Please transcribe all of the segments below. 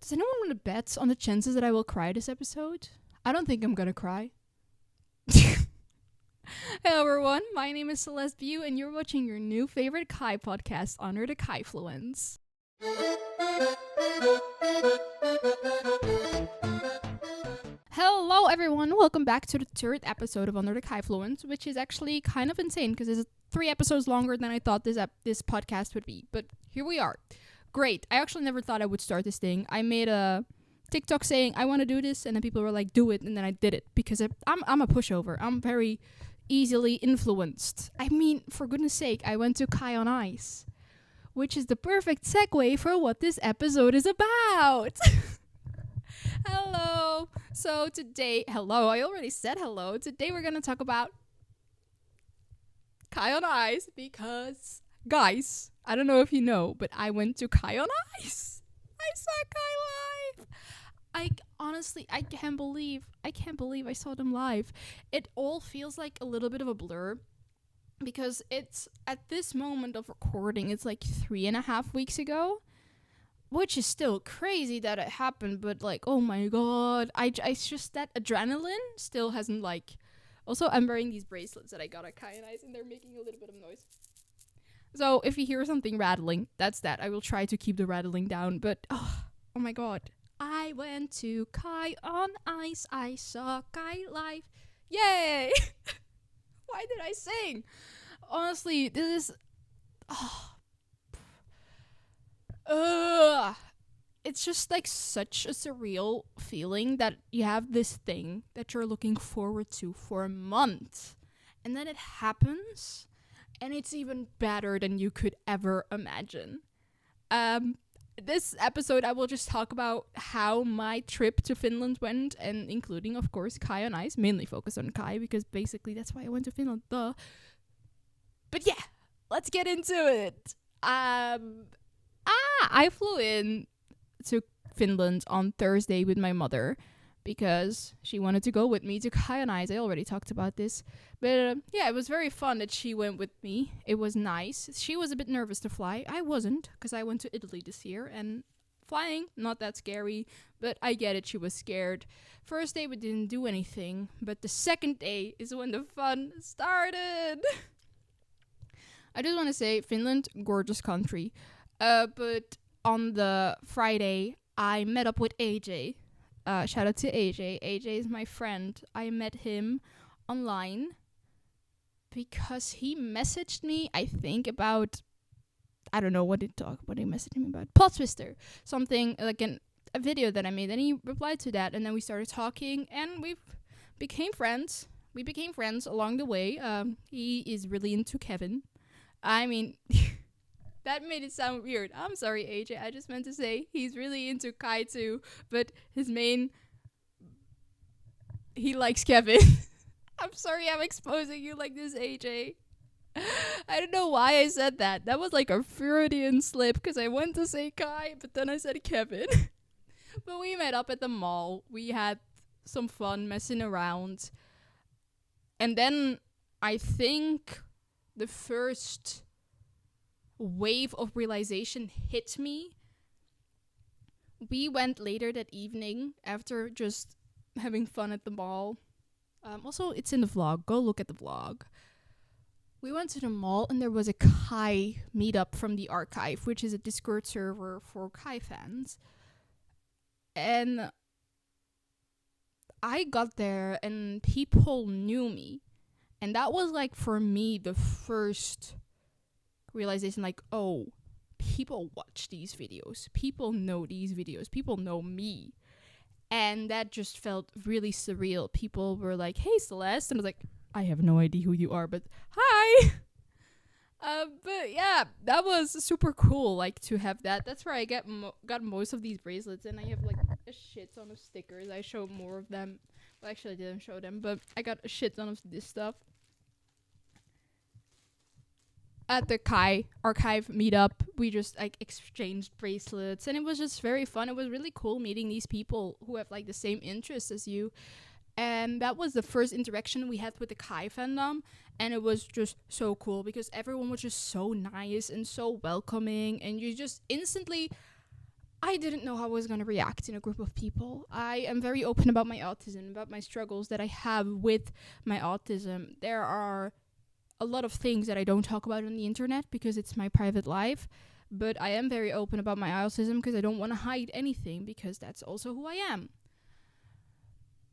Does anyone want to bet on the chances that I will cry this episode? I don't think I'm gonna cry. Hello everyone, my name is Celeste View and you're watching your new favorite KAJ podcast under the KAJfluence. Hello everyone, welcome back to the third episode of Under the KAJfluence, which is actually kind of insane because it's 3 episodes longer than I thought this podcast would be. But here we are. Great. I actually never thought I would start this thing. I made a TikTok saying I want to do this, and then people were like, do it, and then I did it because I'm a pushover. I'm very easily influenced. I mean, for goodness sake, I went to KAJ on Ice, which is the perfect segue for what this episode is about. Hello. So today, I already said hello. Today we're going to talk about KAJ on Ice because, guys, I don't know if you know, but I went to KAJ on Ice. I saw KAJ live. I can't believe I saw them live. It all feels like a little bit of a blur because it's at this moment of recording, it's like 3.5 weeks ago, which is still crazy that it happened. But like, oh my god, I just that adrenaline still hasn't like. Also, I'm wearing these bracelets that I got at KAJ on Ice, and they're making a little bit of noise. So if you hear something rattling, that's that. I will try to keep the rattling down. But oh my god. I went to KAJ on Ice. I saw KAJ live. Yay! Why did I sing? Honestly, this is... it's just like such a surreal feeling that you have this thing that you're looking forward to for a month. And then it happens, and it's even better than you could ever imagine. This episode, I will just talk about how my trip to Finland went, and including, of course, KAJ on Ice. Mainly focus on KAJ, because basically that's why I went to Finland, duh. But yeah, let's get into it. I flew in to Finland on Thursday with my mother, because she wanted to go with me to KAJ on Ice. I already talked about this. But yeah, it was very fun that she went with me. It was nice. She was a bit nervous to fly. I wasn't, because I went to Italy this year. And flying, not that scary. But I get it, she was scared. First day we didn't do anything. But the second day is when the fun started. I just want to say, Finland, gorgeous country. But on the Friday, I met up with AJ. Shout out to AJ. AJ is my friend. I met him online because he messaged me, I think, about, I don't know what he messaged me about. Plot Twister. Something like a video that I made. And he replied to that, and then we started talking, and we became friends. We became friends along the way. He is really into Kevin. I mean... That made it sound weird. I'm sorry, AJ. I just meant to say he's really into KAJ too, but he likes Kevin. I'm sorry I'm exposing you like this, AJ. I don't know why I said that. That was like a Freudian slip because I went to say KAJ, but then I said Kevin. But we met up at the mall. We had some fun messing around. And then I think the first wave of realization hit me. We went later that evening after just having fun at the mall. Also, it's in the vlog. Go look at the vlog. We went to the mall and there was a KAJ meetup from the archive, which is a Discord server for KAJ fans. And I got there and people knew me. And that was like, for me, the first realization, like, oh, people watch these videos, people know these videos, people know me. And that just felt really surreal. People were like, hey, Celeste, and I was like, I have no idea who you are, but hi. But yeah, that was super cool, like, to have that. That's where I got most of these bracelets, and I have like a shit ton of stickers. I showed more of them. Well, actually I didn't show them, but I got a shit ton of this stuff. At the KAJ archive meetup, we just like exchanged bracelets, and it was just very fun. It was really cool meeting these people who have like the same interests as you. And that was the first interaction we had with the KAJ fandom, and it was just so cool because everyone was just so nice and so welcoming, and you just instantly I didn't know how I was going to react in a group of people. I am very open about my autism, about my struggles that I have with my autism. There are a lot of things that I don't talk about on the internet because it's my private life, but I am very open about my autism because I don't want to hide anything because that's also who I am.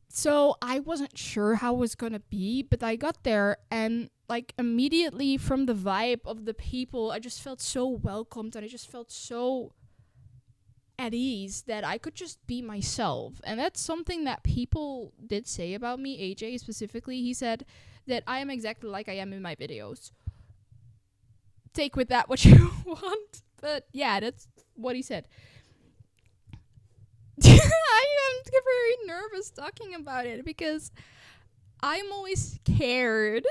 So I wasn't sure how it was going to be, but I got there and like immediately from the vibe of the people, I just felt so welcomed and I just felt so at ease that I could just be myself. And that's something that people did say about me, AJ specifically. He said that I am exactly like I am in my videos. Take with that what you want. But yeah, that's what he said. I am very nervous talking about it because I'm always scared.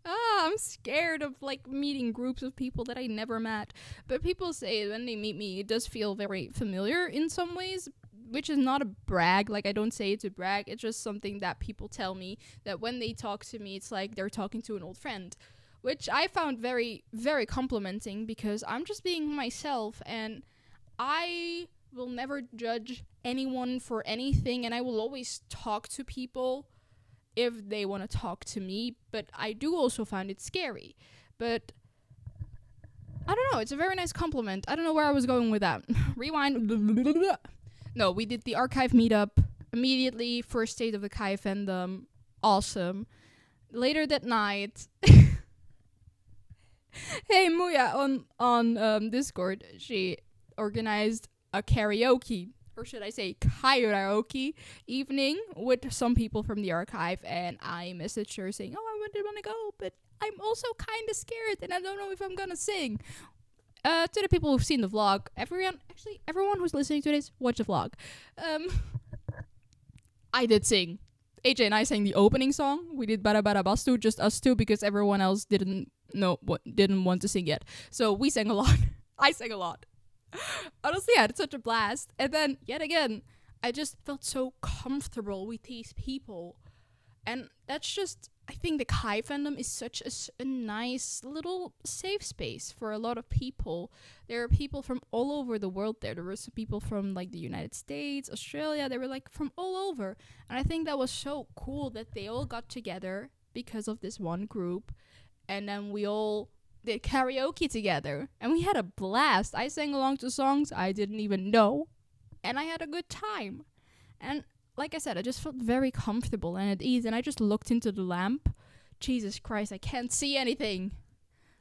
I'm scared of like meeting groups of people that I never met. But people say when they meet me, it does feel very familiar in some ways, which is not a brag. Like I don't say it to brag. It's just something that people tell me that when they talk to me, it's like they're talking to an old friend, which I found very, very complimenting because I'm just being myself and I will never judge anyone for anything and I will always talk to people if they want to talk to me, but I do also find it scary. But I don't know, it's a very nice compliment. I don't know where I was going with that. Rewind. No, we did the archive meetup immediately, first state of the KAJ fandom. Awesome. Later that night, hey Muya on Discord, she organized a karaoke, or should I say karaoke evening with some people from the archive, and I messaged her saying, oh, I really want to go, but I'm also kind of scared and I don't know if I'm gonna sing. To the people who've seen the vlog, everyone who's listening to this, watch the vlog. I did sing. AJ and I sang the opening song. We did Bara Bara Bastu, just us two, because everyone else didn't want to sing yet. So we sang a lot. I sang a lot. Honestly, I had such a blast. And then, yet again, I just felt so comfortable with these people. And that's just, I think the KAJ fandom is such a nice little safe space for a lot of people. There are people from all over the world there. There were some people from like the United States, Australia. They were like from all over. And I think that was so cool that they all got together because of this one group. And then we all did karaoke together and we had a blast. I sang along to songs I didn't even know and I had a good time. And like I said, I just felt very comfortable and at ease, and I just looked into the lamp. Jesus Christ, I can't see anything.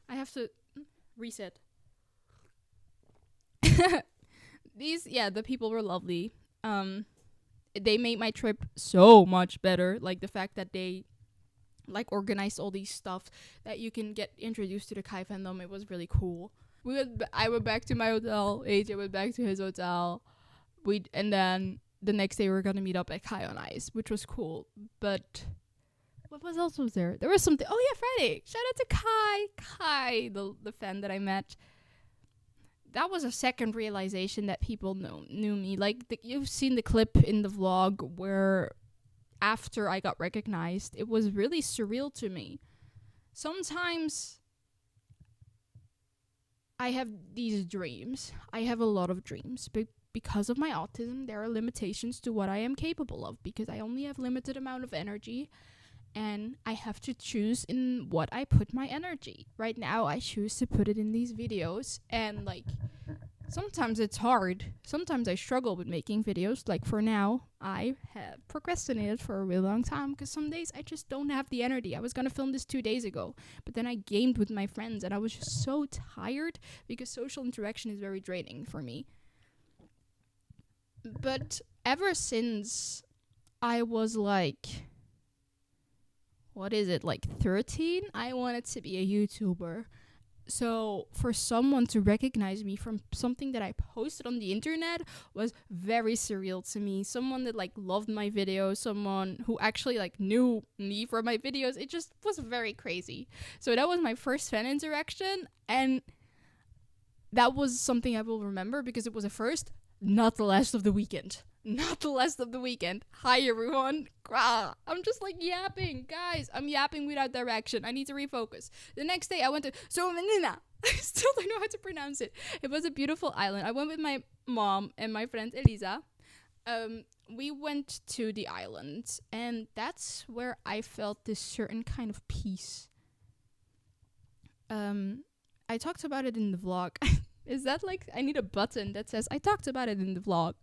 I have to reset. The people were lovely. They made my trip so much better. Like the fact that they like organized all these stuff that you can get introduced to the KAJ fandom. It was really cool. I went back to my hotel. AJ went back to his hotel. And then the next day we were gonna meet up at KAJ on Ice, which was cool. But what else was there? There was something. Oh yeah, Friday. Shout out to KAJ, the fan that I met. That was a second realization that people knew me. Like you've seen the clip in the vlog where after I got recognized, it was really surreal to me. Sometimes I have these dreams. I have a lot of dreams, but because of my autism, there are limitations to what I am capable of because I only have limited amount of energy and I have to choose in what I put my energy. Right now, I choose to put it in these videos, and like sometimes it's hard. Sometimes I struggle with making videos. Like for now, I have procrastinated for a really long time because some days I just don't have the energy. I was going to film this 2 days ago, but then I gamed with my friends and I was just so tired because social interaction is very draining for me. But ever since I was like, what is it, like 13, I wanted to be a YouTuber. So for someone to recognize me from something that I posted on the internet was very surreal to me. Someone that like loved my videos, someone who actually like knew me from my videos. It just was very crazy. So that was my first fan interaction, and that was something I will remember because it was a first, not the last of the weekend. not the last of the weekend. Hi everyone. I'm just like yapping. Guys, I'm yapping without direction. I need to refocus. The next day I went to Suomenlinna. I still don't know how to pronounce it. It was a beautiful island. I went with my mom and my friend Elisa. We went to the island, and that's where I felt this certain kind of peace. I talked about it in the vlog. Is that like, I need a button that says I talked about it in the vlog,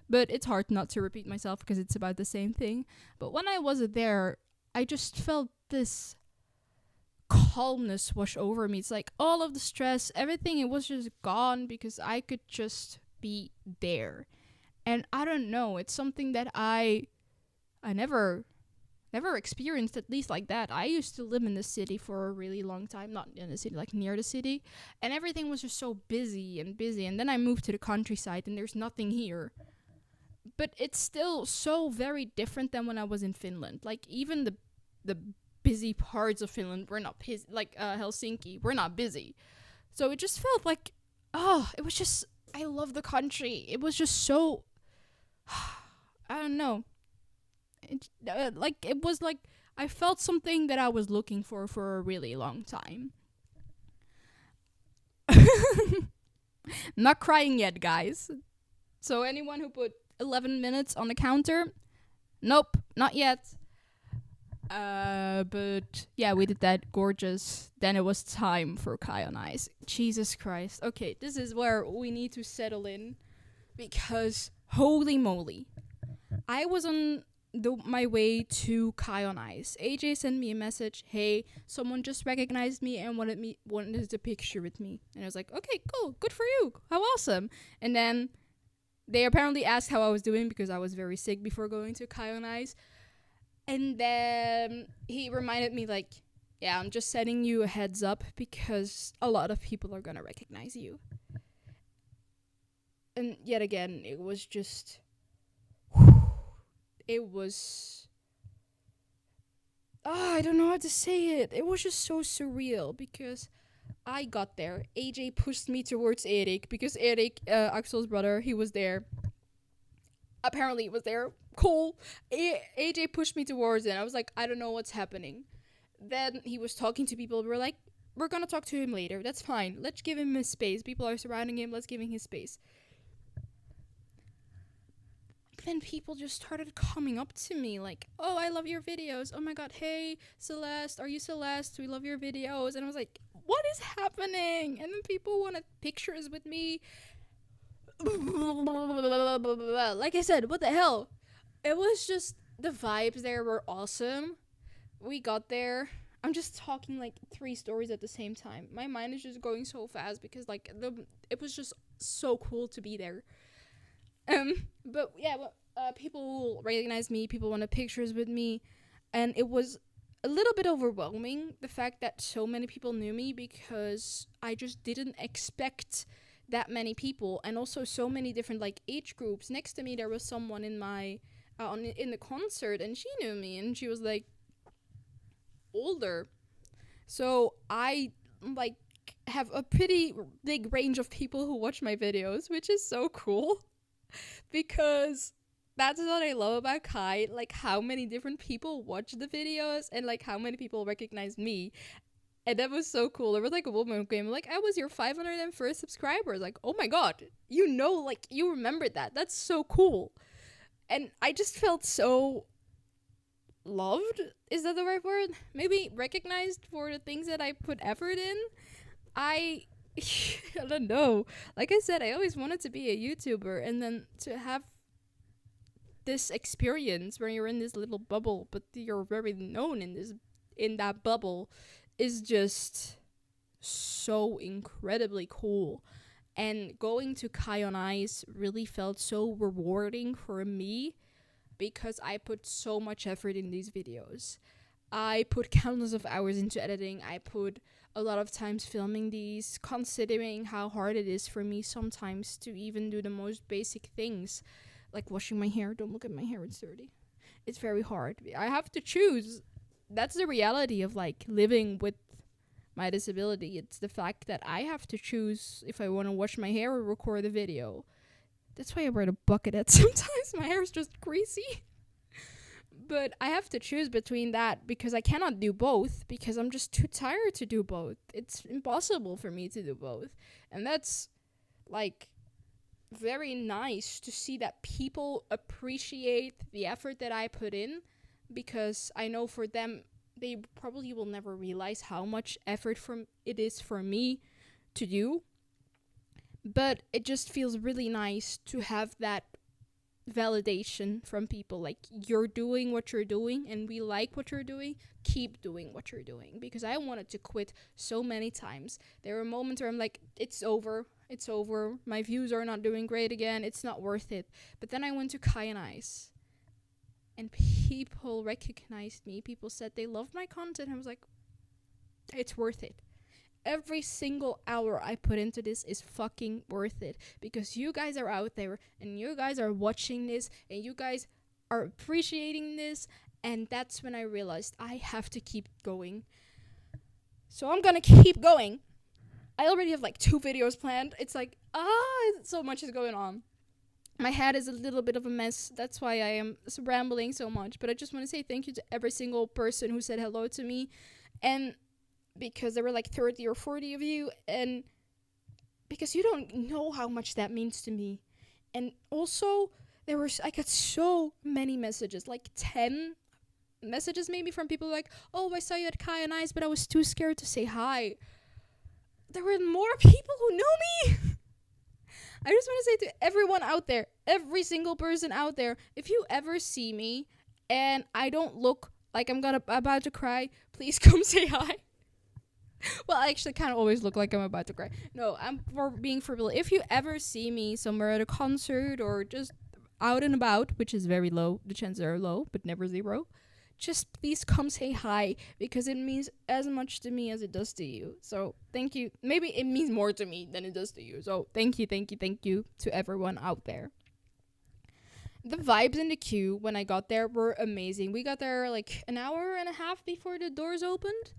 but it's hard not to repeat myself because it's about the same thing. But when I was there, I just felt this calmness wash over me. It's like all of the stress, everything, it was just gone because I could just be there. And I don't know, it's something that I never experienced, at least like that. I used to live in the city for a really long time, not in the city, like near the city, and everything was just so busy, and then I moved to the countryside and there's nothing here. But it's still so very different than when I was in Finland. Like even the busy parts of Finland were not busy, like Helsinki, we're not busy. So it just felt like, it was just, I love the country. It was just so, I don't know. It was like I felt something that I was looking for a really long time. Not crying yet, guys. So anyone who put 11 minutes on the counter, nope, not yet. But yeah, we did that. Gorgeous. Then it was time for KAJ on Ice. Jesus Christ. Okay, this is where we need to settle in, because holy moly, I was on my way to KAJ on Ice. AJ sent me a message. Hey, someone just recognized me and wanted a picture with me. And I was like, okay, cool, good for you. How awesome. And then they apparently asked how I was doing because I was very sick before going to KAJ on Ice. And then he reminded me like, yeah, I'm just setting you a heads up because a lot of people are gonna recognize you. And yet again, it was just, it was, I don't know how to say it. It was just so surreal because I got there. AJ pushed me towards Erik because Erik, Axel's brother, he was there. Apparently he was there. Cool. AJ pushed me towards it. I was like, I don't know what's happening. Then he was talking to people. We were like, we're gonna talk to him later. That's fine. Let's give him his space. People are surrounding him. Let's give him his space. Then people just started coming up to me like, oh, I love your videos. Oh my god, hey, Celeste, are you Celeste? We love your videos. And I was like, what is happening? And then people wanted pictures with me. Like I said, what the hell? It was just, the vibes there were awesome. We got there. I'm just talking like 3 stories at the same time. My mind is just going so fast because like it was just so cool to be there. But yeah, people recognized me, people wanted pictures with me, and it was a little bit overwhelming, the fact that so many people knew me, because I just didn't expect that many people, and also so many different like age groups. Next to me there was someone in my in the concert, and she knew me, and she was like older. So I like have a pretty big range of people who watch my videos, which is so cool. Because that's what I love about KAJ, like how many different people watch the videos and like how many people recognize me. And that was so cool. There was like a woman who came like, I was your 501st subscriber. Like, oh my god, you know, like you remembered that. That's so cool. And I just felt so loved. Is that the right word? Maybe recognized for the things that I put effort in. I don't know. Like I said, I always wanted to be a YouTuber, and then to have this experience where you're in this little bubble, but you're very known in that bubble, is just so incredibly cool. And going to KAJ on Ice really felt so rewarding for me because I put so much effort in these videos. I put countless of hours into editing. I put a lot of times filming these, considering how hard it is for me sometimes to even do the most basic things, like washing my hair. Don't look at my hair, it's dirty. It's very hard. I have to choose. That's the reality of like living with my disability. It's the fact that I have to choose if I want to wash my hair or record a video. That's why I wear the bucket hat sometimes. My hair is just greasy. But I have to choose between that because I cannot do both because I'm just too tired to do both. It's impossible for me to do both. And that's like very nice to see that people appreciate the effort that I put in, because I know for them they probably will never realize how much effort from it is for me to do. But it just feels really nice to have that validation from people, like, you're doing what you're doing and we like what you're doing, keep doing what you're doing. Because I wanted to quit so many times. There were moments where I'm like, it's over, my views are not doing great again, it's not worth it. But then I went to KAJ and people recognized me, people said they loved my content. I was like, it's worth it. Every single hour I put into this is fucking worth it, because you guys are out there and you guys are watching this and you guys are appreciating this. And that's when I realized I have to keep going. So I'm gonna keep going. I already have like 2 videos planned. It's like, so much is going on. My head is a little bit of a mess. That's why I am rambling so much. But I just want to say thank you to every single person who said hello to me. And because there were like 30 or 40 of you, and because you don't know how much that means to me. And also, I got so many messages, like 10 messages maybe, from people like, oh, I saw you at KAJ, but I was too scared to say hi. There were more people who knew me. I just want to say to everyone out there, every single person out there, if you ever see me and I don't look like I'm about to cry, please come say hi. Well, I actually kind of always look like I'm about to cry. No, I'm being for real. If you ever see me somewhere at a concert or just out and about, which is very low, the chances are low, but never zero, just please come say hi, because it means as much to me as it does to you. So thank you. Maybe it means more to me than it does to you. So thank you to everyone out there. The vibes in the queue when I got there were amazing. We got there like an hour and a half before the doors opened.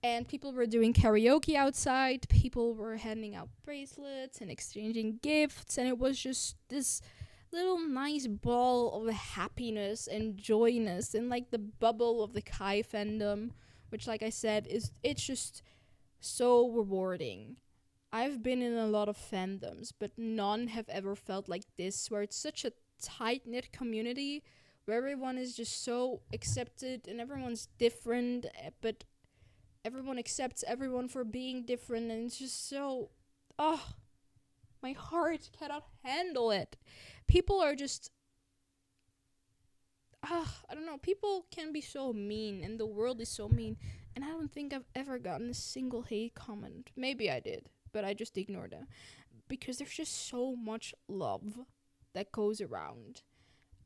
And people were doing karaoke outside. People were handing out bracelets and exchanging gifts. And it was just this little nice ball of happiness and joyness and like the bubble of the KAJ fandom, which, like I said, it's just so rewarding. I've been in a lot of fandoms, but none have ever felt like this, where it's such a tight-knit community where everyone is just so accepted and everyone's different, but everyone accepts everyone for being different, and it's just so, my heart cannot handle it. People are just, I don't know, people can be so mean, and the world is so mean, and I don't think I've ever gotten a single hate comment. Maybe I did, but I just ignored them, because there's just so much love that goes around,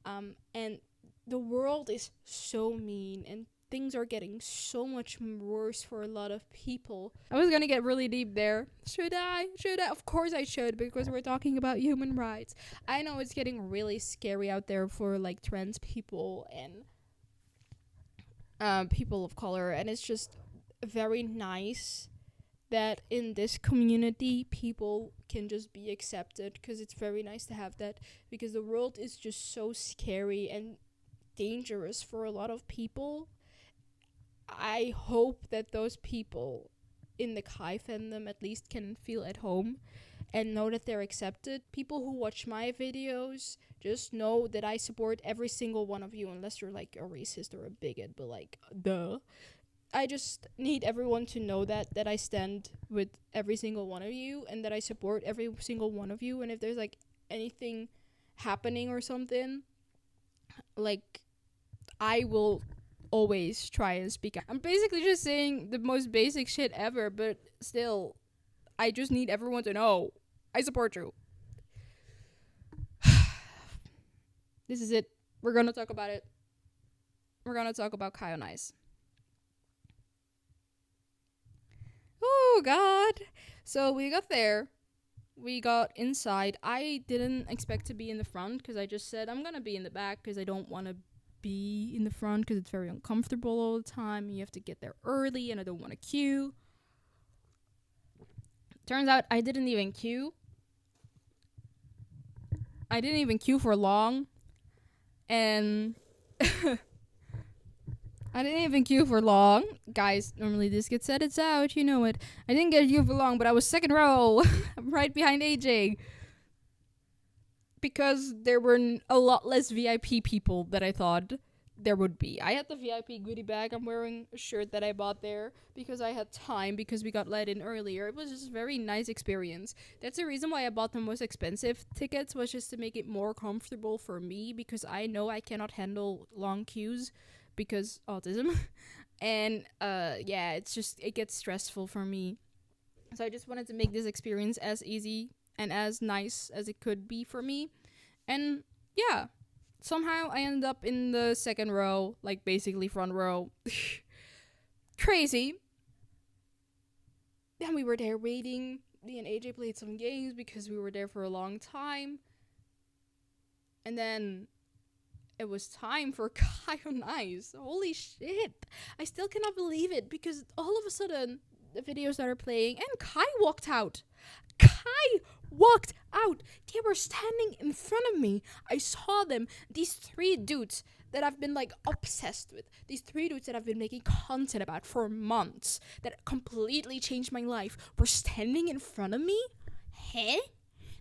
and the world is so mean, and things are getting so much worse for a lot of people. I was gonna get really deep there. Should I? Of course I should, because we're talking about human rights. I know it's getting really scary out there for like trans people and people of color, and it's just very nice that in this community people can just be accepted, because it's very nice to have that, because the world is just so scary and dangerous for a lot of people. I hope that those people in the KAJ fandom at least can feel at home and know that they're accepted. People who watch my videos, just know that I support every single one of you, unless you're like a racist or a bigot, but like, duh. I just need everyone to know that I stand with every single one of you, and that I support every single one of you. And if there's like anything happening or something, like, I will always try and speak out. I'm basically just saying the most basic shit ever, but still, I just need everyone to know I support you. This is it. We're gonna talk about it. We're gonna talk about KAJ. Oh god. So we got there. We got inside. I didn't expect to be in the front, because I just said I'm gonna be in the back, because I don't want to be in the front, because it's very uncomfortable all the time. You have to get there early, and I don't want to queue. Turns out I didn't even queue. I didn't even queue for long, and I didn't even queue for long. Guys, normally this gets edited out, you know it. I didn't get queue for long, but I was second row, right behind AJ. Because there were a lot less VIP people than I thought there would be. I had the VIP goodie bag. I'm wearing a shirt that I bought there because I had time because we got let in earlier. It was just a very nice experience. That's the reason why I bought the most expensive tickets, was just to make it more comfortable for me, because I know I cannot handle long queues because autism. And yeah, it gets stressful for me. So I just wanted to make this experience as easy and as nice as it could be for me. And yeah, somehow I ended up in the second row, like basically front row. Crazy. Then we were there waiting. Me and AJ played some games because we were there for a long time. And then it was time for Kai on Ice. Holy shit. I still cannot believe it, because all of a sudden the video started playing and Kai walked out. Kai walked out. They were standing in front of me. I saw them. These 3 dudes that I've been like obsessed with. These 3 dudes that I've been making content about for months, that completely changed my life, were standing in front of me. Huh?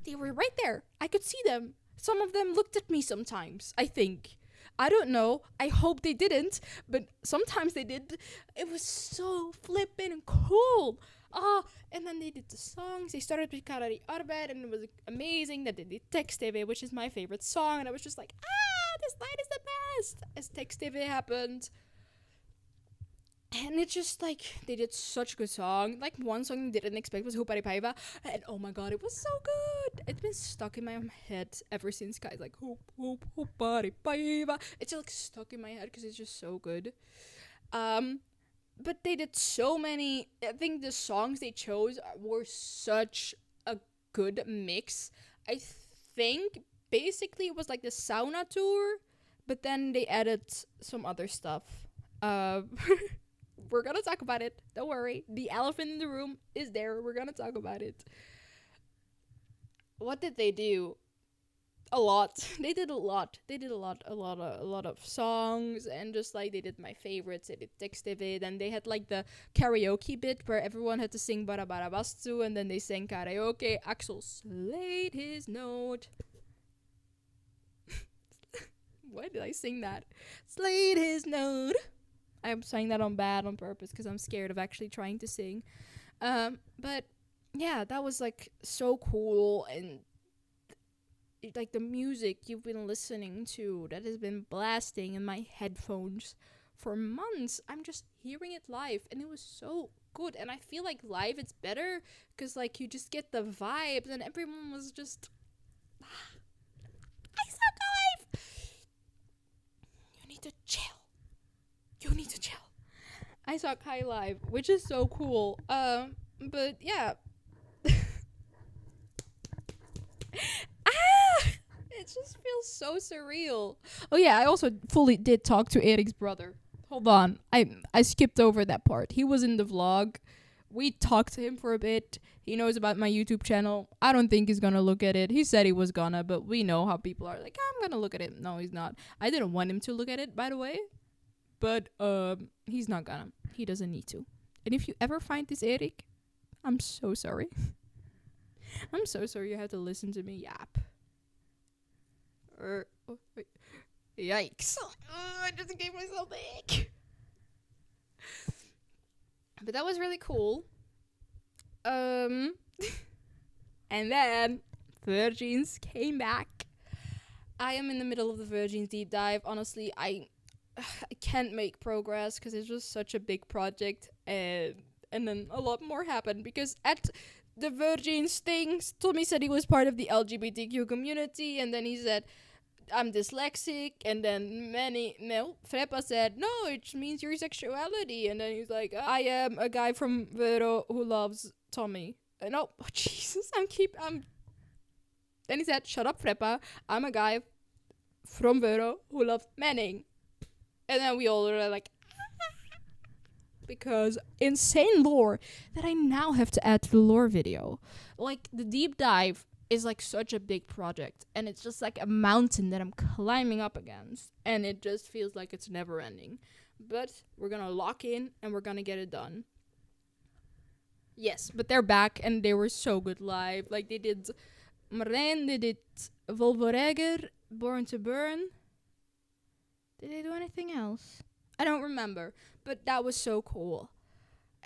They were right there. I could see them. Some of them looked at me sometimes, I think. I don't know. I hope they didn't, but sometimes they did. It was so flippin' cool. And then they did the songs. They started with Karari Arbet, and it was amazing that they did Text TV, which is my favorite song. And I was just like, this night is the best, as Text TV happened. And it's just like, they did such a good song. Like, one song I didn't expect was Hupari Paiva. And oh my god, it was so good. It's been stuck in my head ever since, guys. Like, Hupari Paiva. It's like stuck in my head because it's just so good. But they did so many. I think the songs they chose were such a good mix. I think basically it was like the sauna tour, but then they added some other stuff. We're gonna talk about it. Don't worry. The elephant in the room is there. We're gonna talk about it. What did they do? A lot. They did a lot. A lot of songs, and just like they did my favorites. They did Text TV. Then they had like the karaoke bit where everyone had to sing Bara Bara Bastu, and then they sang karaoke. Axel slayed his note. Why did I sing that? Slayed his note. I'm saying that on purpose because I'm scared of actually trying to sing. But yeah, that was like so cool, and like the music you've been listening to that has been blasting in my headphones for months. I'm just hearing it live, and it was so good. And I feel like live it's better because like you just get the vibes, and everyone was just I said live. You need to chill. I saw Kai live, which is so cool. But yeah. It just feels so surreal. Oh yeah, I also fully did talk to Eric's brother. Hold on. I skipped over that part. He was in the vlog. We talked to him for a bit. He knows about my YouTube channel. I don't think he's gonna look at it. He said he was gonna, but we know how people are like, I'm gonna look at it. No, he's not. I didn't want him to look at it, by the way. But he's not gonna. He doesn't need to. And if you ever find this Eric, I'm so sorry. I'm so sorry you had to listen to me yap. Yikes. I just gave myself the ick. But that was really cool. And then Virgins came back. I am in the middle of the Virgins deep dive. Honestly, I can't make progress because it's just such a big project, and then a lot more happened because at the Virgins things, Tommy said he was part of the LGBTQ community, and then he said I'm dyslexic, and then Frepa said no, it means your sexuality, and then he's like I am a guy from Vero who loves Tommy. No, oh, Jesus, then he said shut up Frepa, I'm a guy from Vero who loves Manning. And then we all were like, because insane lore that I now have to add to the lore video. Like, the deep dive is like such a big project, and it's just like a mountain that I'm climbing up against, and it just feels like it's never ending. But we're gonna lock in and we're gonna get it done. Yes, but they're back and they were so good live. Like they did Marijn, they did Volvoreger, Born to Burn. Did they do anything else? I don't remember, but that was so cool.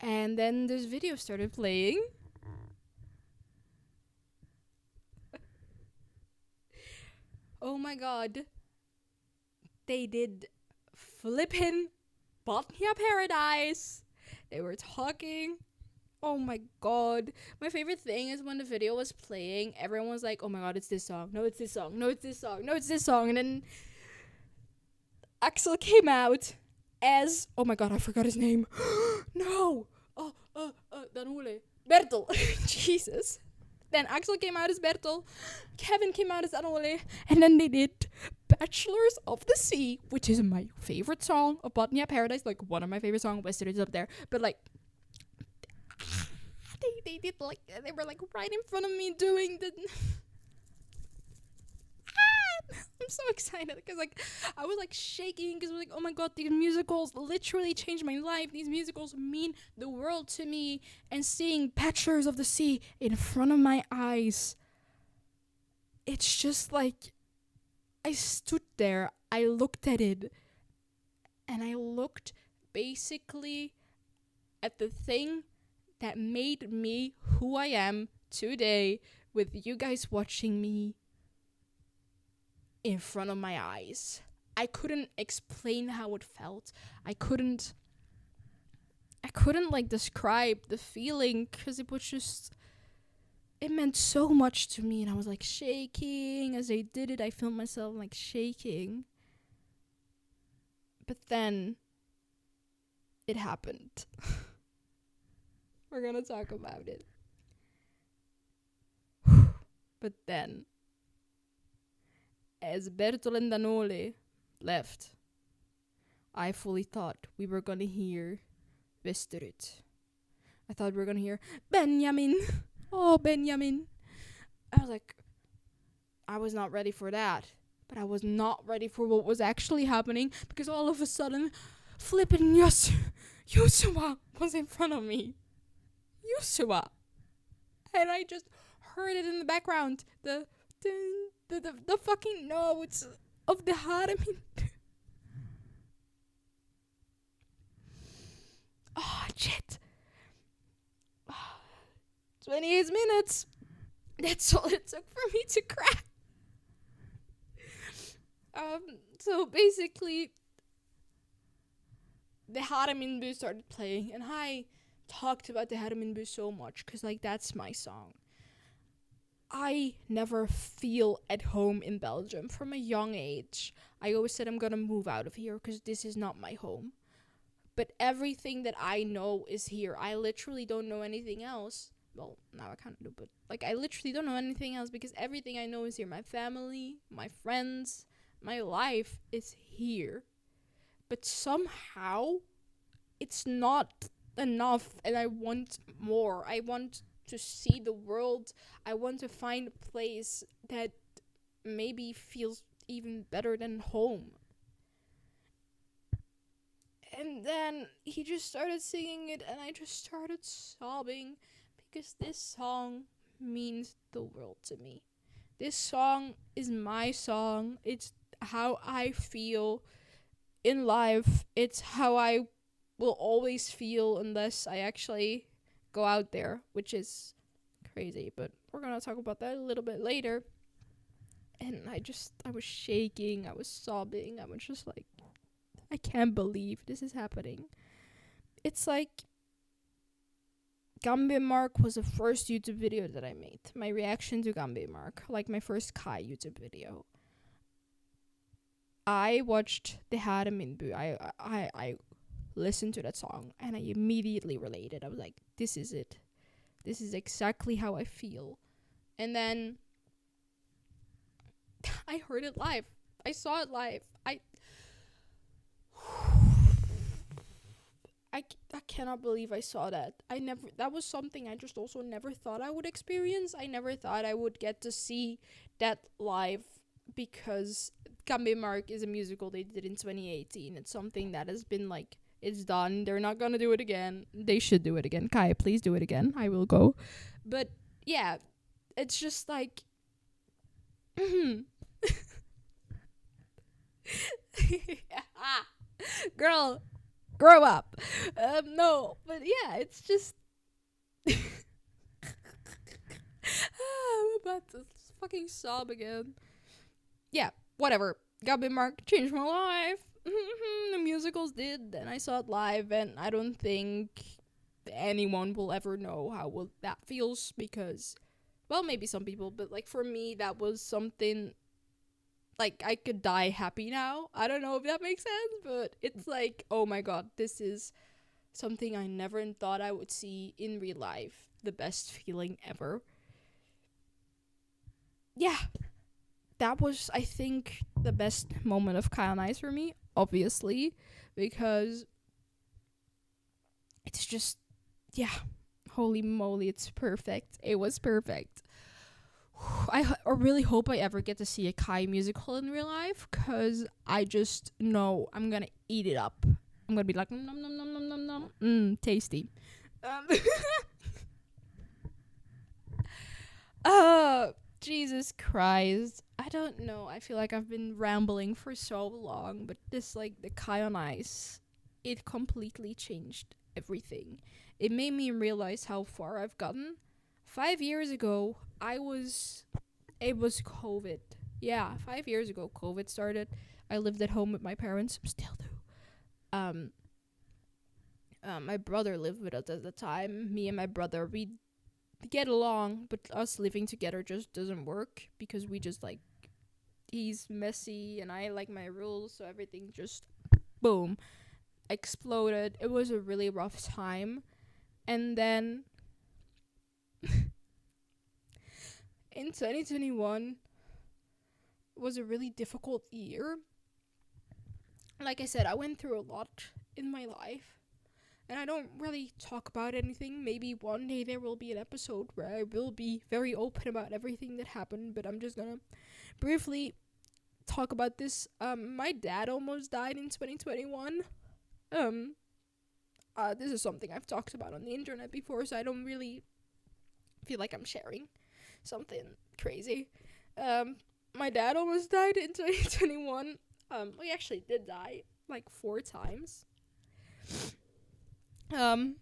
And then this video started playing. Oh my god. They did flippin' Botnia Paradise. They were talking. Oh my god. My favorite thing is when the video was playing, everyone was like, oh my god, it's this song. No, it's this song. No, it's this song. No, it's this song. And then Axel came out as, oh my god, I forgot his name. No. Danule. Bertel. Jesus. Then Axel came out as Bertel. Kevin came out as Danule. And then they did Bachelors of the Sea, which is my favorite song of Botnia Paradise. Like, one of my favorite songs. Western is up there. But, like, they did, like, they were, like, right in front of me doing the... I'm so excited because, like, I was, like, shaking because I was like, oh my god, these musicals literally changed my life. These musicals mean the world to me. And seeing Bachelors of the Sea in front of my eyes, it's just like, I stood there, I looked at it, and I looked basically at the thing that made me who I am today, with you guys watching me in front of my eyes. I couldn't explain how it felt. I couldn't like describe the feeling because it was just, it meant so much to me, and I was like shaking as I did it. I felt myself like shaking. But then it happened. We're gonna talk about it. But then, as Bertol and Danole left, I fully thought we were gonna hear Westerut. I thought we were gonna hear Benjamin. Oh, Benjamin. I was like, I was not ready for that. But I was not ready for what was actually happening, because all of a sudden, flippin' Yusua was in front of me. Yusua. And I just heard it in the background. The fucking notes of the Haramin. Oh, shit. 28 minutes. That's all it took for me to cry. So basically, the Haraminbu started playing, and I talked about the Haraminbu so much, because, like, that's my song. I never feel at home in Belgium from a young age. I always said I'm gonna move out of here because this is not my home. But everything that I know is here. I literally don't know anything else. Well, now I kind of do, but, like, I literally don't know anything else because everything I know is here. My family, my friends, my life is here. But somehow, it's not enough, and I want more. I want to see the world. I want to find a place that maybe feels even better than home. And then he just started singing it, and I just started sobbing, because this song means the world to me. This song is my song. It's how I feel in life. It's how I will always feel unless I actually go out there, which is crazy, but we're gonna talk about that a little bit later. And I was shaking, I was sobbing, I was just like, I can't believe this is happening. It's like, Gambe Mark was the first YouTube video that I made. My reaction to Gambe Mark, like my first KAJ YouTube video. I watched the Haraminbu. I listened to that song, and I immediately related. I was like, this is it. This is exactly how I feel. And then I heard it live. I saw it live. I cannot believe I saw that. That was something I just also never thought I would experience. I never thought I would get to see that live, because Mark is a musical they did in 2018. It's something that has been like, it's done. They're not gonna do it again. They should do it again. Kai, please do it again. I will go. But yeah, it's just like, girl, grow up. No, but yeah, it's just. I'm about to fucking sob again. Yeah, whatever. Gabby Mark changed my life. The musicals did, and I saw it live, and I don't think anyone will ever know how that feels, because, well, maybe some people, but like for me, that was something. Like, I could die happy now. I don't know if that makes sense, but it's like, oh my god, this is something I never thought I would see in real life. The best feeling ever. Yeah, that was, I think, the best moment of Kyle and Ice for me, obviously, because it's just, yeah, holy moly, it's perfect. It was perfect. I really hope I ever get to see a Kai musical in real life, because I just know I'm gonna eat it up. I'm gonna be like, nom nom nom nom nom nom, tasty. Jesus Christ. I don't know. I feel like I've been rambling for so long, but this, like, the Kai on Ice, it completely changed everything. It made me realize how far I've gotten. 5 years ago, it was COVID. Yeah, 5 years ago, COVID started. I lived at home with my parents, still do. My brother lived with us at the time. Me and my brother, we get along, but us living together just doesn't work, because we just, like, he's messy and I like my rules, so everything just, boom, exploded. It was a really rough time. And then in 2021 was a really difficult year. Like I said, I went through a lot in my life, and I don't really talk about anything. Maybe one day there will be an episode where I will be very open about everything that happened, but I'm just gonna briefly talk about this. My dad almost died in 2021. This is something I've talked about on the internet before, so I don't really feel like I'm sharing something crazy. My dad almost died in 2021. He actually did die like 4 times. And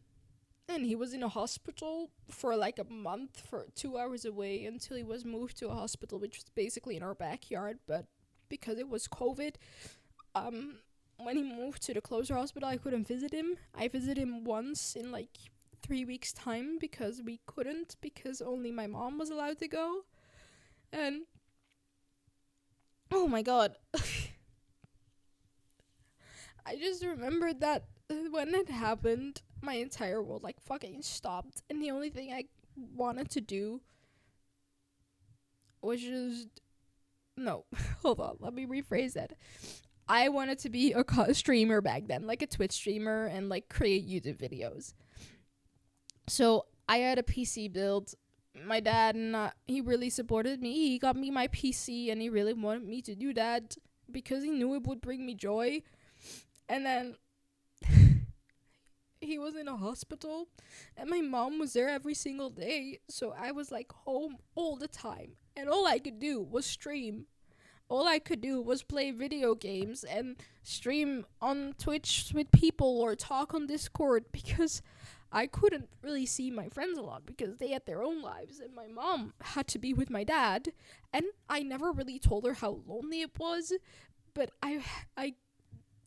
he was in a hospital for like a month, for 2 hours away, until he was moved to a hospital, which was basically in our backyard. But because it was COVID, when he moved to the closer hospital, I couldn't visit him. I visited him once in like 3 weeks' time, because we couldn't, because only my mom was allowed to go. And oh my god. I just remembered that when it happened, my entire world like fucking stopped, and the only thing I wanted to do was just, no, hold on, let me rephrase that. I wanted to be a streamer back then, like a Twitch streamer, and like create YouTube videos. So I had a PC build. My dad, he really supported me. He got me my PC, and he really wanted me to do that because he knew it would bring me joy. And then he was in a hospital, and my mom was there every single day. So I was like home all the time, and all I could do was stream. All I could do was play video games and stream on Twitch with people or talk on Discord, because I couldn't really see my friends a lot because they had their own lives, and my mom had to be with my dad. And I never really told her how lonely it was, but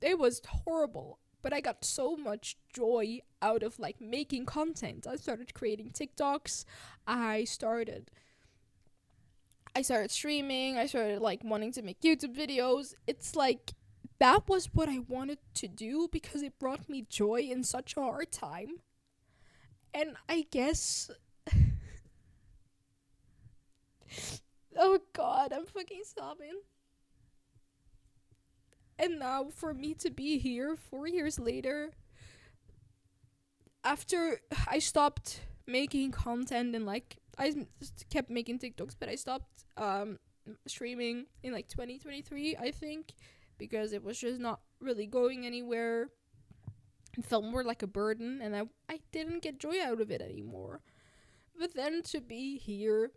it was horrible. But I got so much joy out of like making content. I started creating TikToks. I started streaming. I started like wanting to make YouTube videos. It's like that was what I wanted to do because it brought me joy in such a hard time. And I guess oh god, I'm fucking sobbing. And now for me to be here 4 years later, after I stopped making content and like I kept making TikToks, but I stopped streaming in like 2023, I think, because it was just not really going anywhere. It felt more like a burden, and I didn't get joy out of it anymore. But then to be here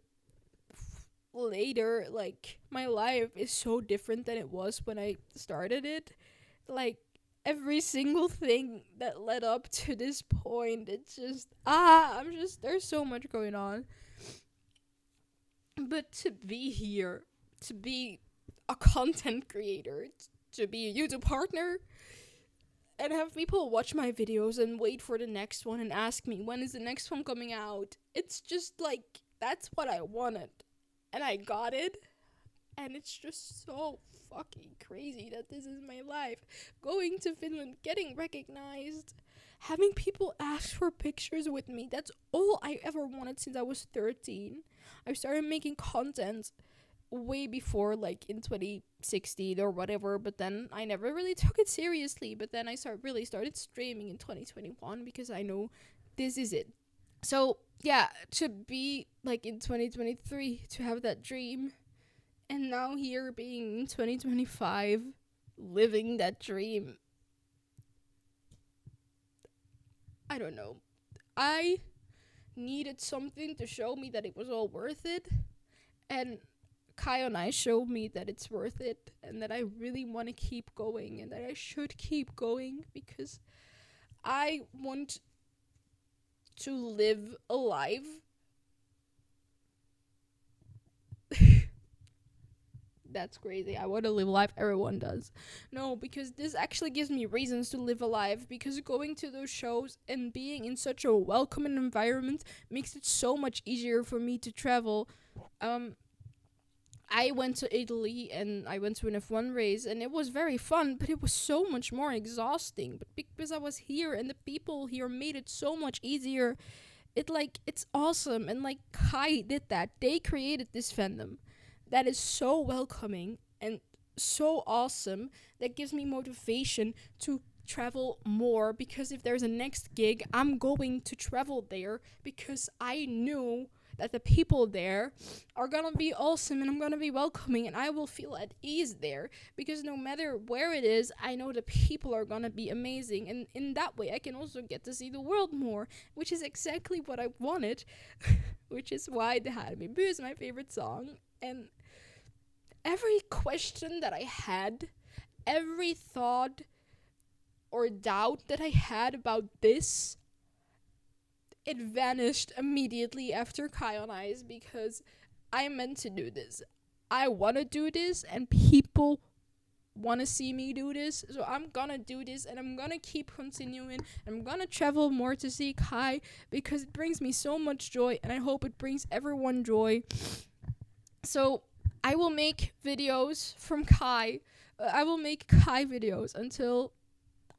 later, like, my life is so different than it was when I started it. Like, every single thing that led up to this point, it's just, there's so much going on. But to be here, to be a content creator, to be a YouTube partner, and have people watch my videos and wait for the next one and ask me, when is the next one coming out? It's just like, that's what I wanted. And I got it. And it's just so fucking crazy that this is my life. Going to Finland, getting recognized, having people ask for pictures with me. That's all I ever wanted since I was 13. I started making content way before, like in 2016 or whatever, but then I never really took it seriously. But then I started streaming in 2021 because I know this is it. So yeah, to be like in 2023, to have that dream, and now here being in 2025, living that dream, I don't know. I needed something to show me that it was all worth it, and Kai and I showed me that it's worth it, and that I really want to keep going, and that I should keep going, because I want to live a life that's crazy. I want to live a life, everyone does. No, because this actually gives me reasons to live a life, because going to those shows and being in such a welcoming environment makes it so much easier for me to travel. I went to Italy and I went to an F1 race, and it was very fun, but it was so much more exhausting. But because I was here and the people here made it so much easier, it's awesome. And like Kai did that. They created this fandom that is so welcoming and so awesome, that gives me motivation to travel more, because if there's a next gig, I'm going to travel there, because I knew that the people there are gonna be awesome, and I'm gonna be welcoming, and I will feel at ease there, because no matter where it is, I know the people are gonna be amazing, and in that way I can also get to see the world more, which is exactly what I wanted. Which is why the Harmi Bu is my favorite song. And every question that I had, every thought or doubt that I had about this, it vanished immediately after Kai on Ice, because I meant to do this. I want to do this, and people want to see me do this, so I'm gonna do this, and I'm gonna keep continuing. I'm gonna travel more to see Kai, because it brings me so much joy, and I hope it brings everyone joy. So I will make videos from Kai. I will make Kai videos until,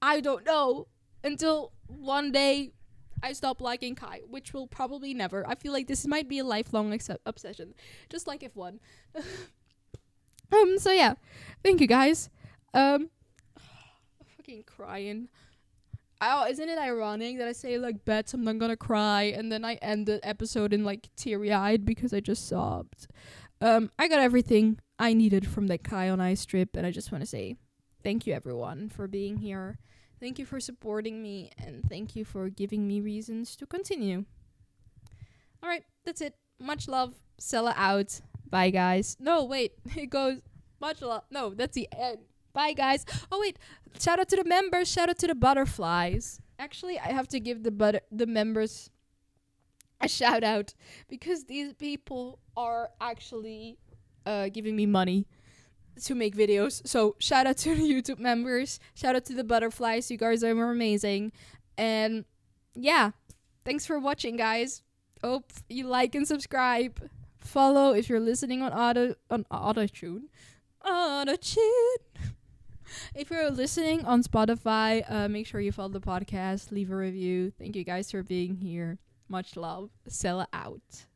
I don't know, until one day I stop liking Kai, which will probably never. I feel like this might be a lifelong obsession, just like F1. So yeah, thank you guys. I'm fucking crying. Oh, isn't it ironic that I say like bets I'm not gonna cry, and then I end the episode in like teary-eyed because I just sobbed. I got everything I needed from that Kai on Ice trip, and I just want to say thank you everyone for being here. Thank you for supporting me, and thank you for giving me reasons to continue. Alright, that's it. Much love. Sella out. Bye, guys. No, wait. It goes, much love. No, that's the end. Bye, guys. Oh, wait. Shout out to the members. Shout out to the butterflies. Actually, I have to give the members a shout out, because these people are actually giving me money to make videos. So shout out to the YouTube members. Shout out to the butterflies. You guys are amazing. And yeah, thanks for watching, guys. Hope you like and subscribe. Follow if you're listening on AutoTune. If you're listening on Spotify, make sure you follow the podcast, leave a review. Thank you guys for being here. Much love. Sella out.